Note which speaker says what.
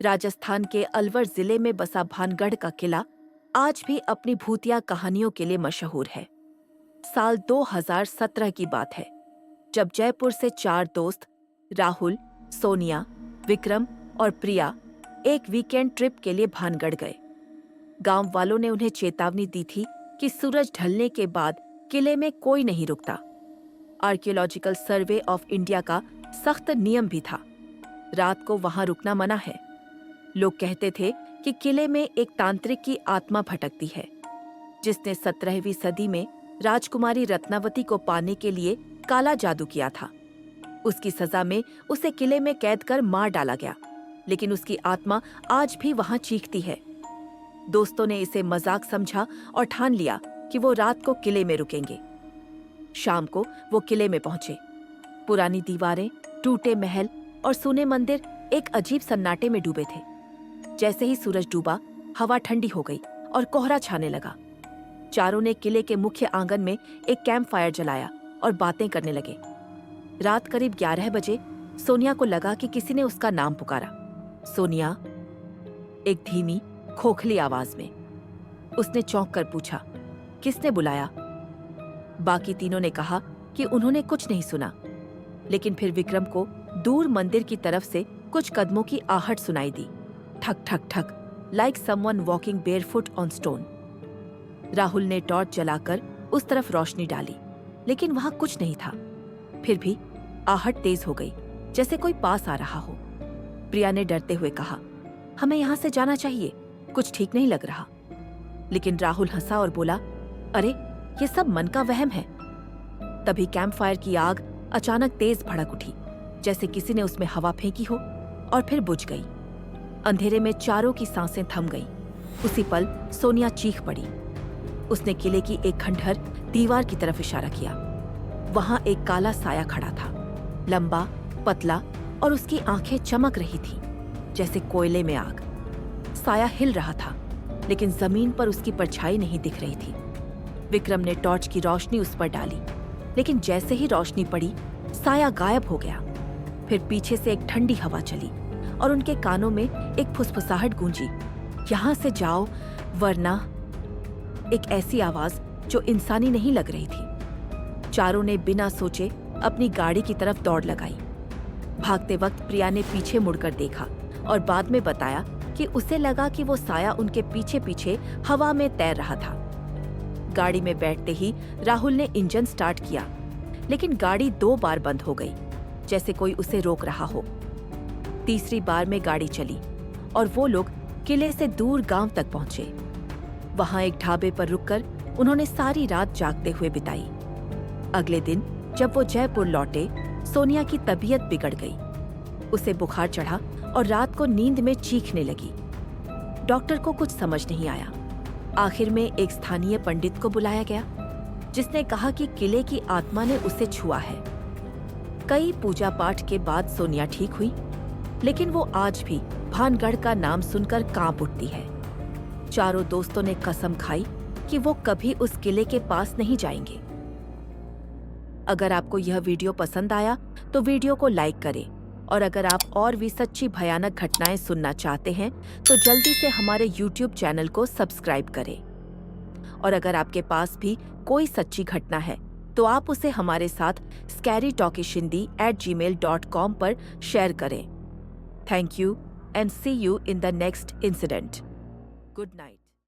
Speaker 1: राजस्थान के अलवर जिले में बसा भानगढ़ का किला आज भी अपनी भूतिया कहानियों के लिए मशहूर है। साल 2017 की बात है, जब जयपुर से 4 दोस्त राहुल, सोनिया, विक्रम और प्रिया एक वीकेंड ट्रिप के लिए भानगढ़ गए। गांव वालों ने उन्हें चेतावनी दी थी कि सूरज ढलने के बाद किले में कोई नहीं रुकता। आर्कियोलॉजिकल सर्वे ऑफ इंडिया का सख्त नियम भी था, रात को वहां रुकना मना है। लोग कहते थे कि किले में एक तांत्रिक की आत्मा भटकती है, जिसने 17वीं सदी में राजकुमारी रत्नावती को पाने के लिए काला जादू किया था। उसकी सजा में उसे किले में कैद कर मार डाला गया, लेकिन उसकी आत्मा आज भी वहां चीखती है। दोस्तों ने इसे मजाक समझा और ठान लिया कि वो रात को किले में रुकेंगे। शाम को वो किले में पहुंचे। पुरानी दीवारें, टूटे महल और सूने मंदिर एक अजीब सन्नाटे में डूबे थे। जैसे ही सूरज डूबा, हवा ठंडी हो गई और कोहरा छाने लगा। चारों ने किले के मुख्य आंगन में एक कैंप फायर जलाया और बातें करने लगे। रात करीब 11 बजे सोनिया को लगा कि किसी ने उसका नाम पुकारा। सोनिया, एक धीमी, खोखली आवाज में। उसने चौंक कर पूछा, किसने बुलाया? बाकी तीनों ने कहा कि उन्होंने कुछ नहीं सुना, लेकिन फिर विक्रम को दूर मंदिर की तरफ से कुछ कदमों की आहट सुनाई दी। ठक ठक ठक, like someone walking barefoot on stone. Rahul ने टॉर्च जलाकर उस तरफ रोशनी डाली, लेकिन वहां कुछ नहीं था। फिर भी आहट तेज हो गई, जैसे कोई पास आ रहा हो। प्रिया ने डरते हुए कहा, हमें यहां से जाना चाहिए, कुछ ठीक नहीं लग रहा। लेकिन राहुल हंसा और बोला, अरे ये सब मन का वहम है। तभी कैंप फायर की आग अचानक तेज भड़क उठी, जैसे किसी ने उसमें हवा फेंकी हो, और फिर बुझ गई। अंधेरे में चारों की सांसें थम गईं। उसी पल सोनिया चीख पड़ी। उसने किले की एक खंडहर दीवार की तरफ इशारा किया। वहां एक काला साया खड़ा था, लंबा, पतला, और उसकी आंखें चमक रही थीं, जैसे कोयले में आग। साया हिल रहा था, लेकिन जमीन पर उसकी परछाई नहीं दिख रही थी। विक्रम ने टॉर्च की रोशनी उस पर डाली, लेकिन जैसे ही रोशनी पड़ी, साया गायब हो गया। फिर पीछे से एक ठंडी हवा चली और उनके कानों में एक फुसफुसाहट गूंजी, यहां से जाओ वरना। एक ऐसी आवाज जो इंसानी नहीं लग रही थी। चारों ने बिना सोचे अपनी गाड़ी की तरफ दौड़ लगाई। भागते वक्त प्रिया ने पीछे मुड़कर देखा और बाद में बताया कि उसे लगा कि वो साया उनके पीछे पीछे हवा में तैर रहा था। गाड़ी में बैठते ही राहुल ने इंजन स्टार्ट किया, लेकिन गाड़ी 2 बार बंद हो गई, जैसे कोई उसे रोक रहा हो। तीसरी बार में गाड़ी चली और वो लोग किले से दूर गांव तक पहुंचे। वहां एक ढाबे पर रुककर उन्होंने सारी रात जागते हुए बिताई। अगले दिन जब वो जयपुर लौटे, सोनिया की तबीयत बिगड़ गई। उसे बुखार चढ़ा और रात को नींद में चीखने लगी। डॉक्टर को कुछ समझ नहीं आया। आखिर में एक स्थानीय पंडित को बुलाया गया, जिसने कहा कि किले की आत्मा ने उसे छुआ है। कई पूजा पाठ के बाद सोनिया ठीक हुई, लेकिन वो आज भी भानगढ़ का नाम सुनकर कांप उठती है। चारों दोस्तों ने कसम खाई कि वो कभी उस किले के पास नहीं जाएंगे। अगर आपको यह वीडियो पसंद आया तो वीडियो को लाइक करें, और अगर आप और भी सच्ची भयानक घटनाएं सुनना चाहते हैं तो जल्दी से हमारे YouTube चैनल को सब्सक्राइब करें। और अगर आपके पास भी कोई सच्ची घटना है तो आप उसे हमारे साथ scarytalkishindi@gmail.com पर शेयर करें। Thank you and see you in the next incident. Good night.